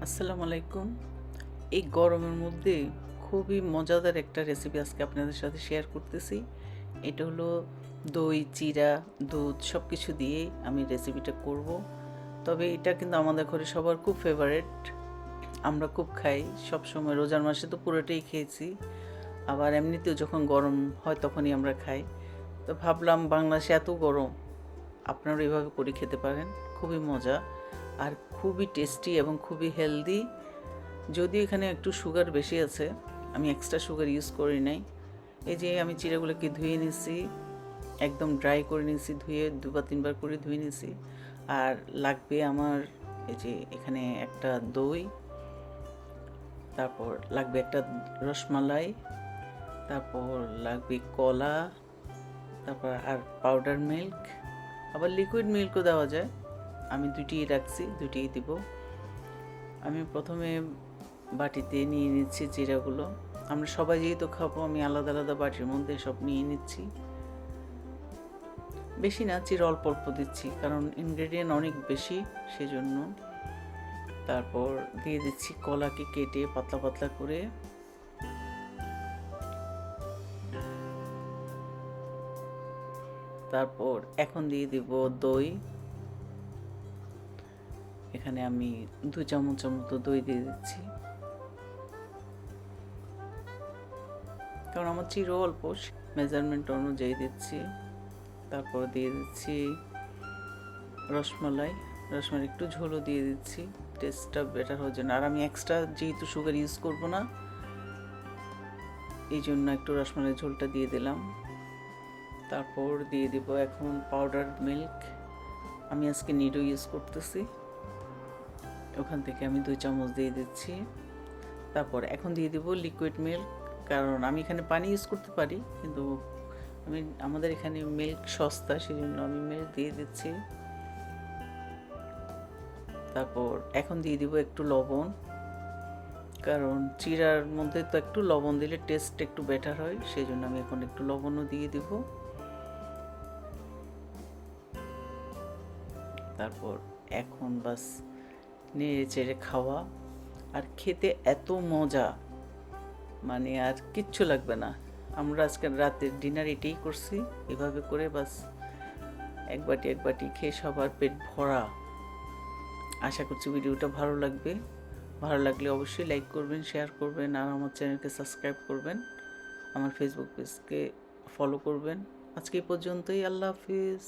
আসসালামু আলাইকুম। এই গরমের মধ্যে খুবই মজাদার একটা রেসিপি আজকে আপনাদের সাথে শেয়ার করতেছি। এটা হলো দই, চিড়া, দুধ সব কিছু দিয়ে আমি রেসিপিটা করব। তবে এটা কিন্তু আমাদের ঘরে সবার খুব ফেভারিট। আমরা খুব খাই সবসময়, রোজার মাসে তো পুরোটাই খেয়েছি। আবার এমনিতেও যখন গরম হয় তখনই আমরা খাই। তো ভাবলাম বাংলাদেশে এত গরম, আপনারা এভাবে করে খেতে পারেন। খুবই মজা আর খুবই টেস্টি এবং খুবই হেলদি। যদিও এখানে একটু সুগার বেশি আছে, আমি এক্সট্রা সুগার ইউজ করি নাই। এই যে আমি চিড়াগুলোকে ধুয়ে নিছি, একদম ড্রাই করে নিয়েছি, ধুয়ে দুবার তিনবার করে ধুয়ে নিয়েছি। আর লাগবে আমার এই যে এখানে একটা দই, তারপর লাগবে একটা রসমালাই, তারপর লাগবে কলা, তারপর আর পাউডার মিল্ক, আবার লিকুইড মিল্কও দেওয়া যায়। আমি দুটিই রাখছি, দুটিই দিব। আমি প্রথমে বাটিতে নিয়ে নিচ্ছি চিড়াগুলো। আমরা সবাই যেহেতু খাবো, আমি আলাদা আলাদা বাটির মধ্যে সব নিয়ে নিচ্ছি। বেশি না, চিড়া অল্প অল্প দিচ্ছি কারণ ইনগ্রেডিয়েন্ট অনেক বেশি, সেজন্য। তারপর দিয়ে দিচ্ছি কলাকে কেটে পাতলা পাতলা করে। তারপর এখন দিয়ে দিব দই। এখানে আমি 2 চামচের মতো দই দিয়ে দিচ্ছি, কারণ আমার চিড়া অল্প, মেজারমেন্ট অনুযায়ী দিচ্ছি। তারপর দিয়ে দিচ্ছি রসমালাই। রসমালাই একটু ঝোলও দিয়ে দিচ্ছি, টেস্টটা বেটার হওয়ার জন্য। আর আমি এক্সট্রা যেহেতু সুগার ইউজ করব না, এই জন্য একটু রসমালাই ঝোলটা দিয়ে দিলাম। তারপর দিয়ে দিব এখন পাউডার মিল্ক। আমি আজকে নিডো ইউজ করতেছি, ওখান থেকে আমি 2 চামচ দিয়ে দিচ্ছি। তারপর এখন দিয়ে দিব লিকুইড মিল্ক, কারণ আমি এখানে পানি ইউজ করতে পারি, কিন্তু আমাদের এখানে মিল্ক সস্তা, সেই জন্য আমি মিল্ক দিয়ে দিচ্ছি। তারপর এখন দিয়ে দিব একটু লবণ, কারণ চিড়ার মধ্যে তো একটু লবণ দিলে টেস্ট একটু বেটার হয়, সেই জন্য আমি এখন একটু লবণও দিয়ে দিব। তারপর এখন বাস নেড়ে চেড়ে খাওয়া, আর খেতে এত মজা, মানে আর কিচ্ছু লাগবে না। আমরা আজকে রাতের ডিনার এটাই করছি, এভাবে করে বাস এক বাটি খেয়ে সবার পেট ভরা। আশা করছি ভিডিওটা ভালো লাগবে। ভালো লাগলে অবশ্যই লাইক করবেন, শেয়ার করবেন, আর আমার চ্যানেলকে সাবস্ক্রাইব করবেন, আমার ফেসবুক পেজকে ফলো করবেন। আজকে এই পর্যন্তই। আল্লাহ হাফিজ।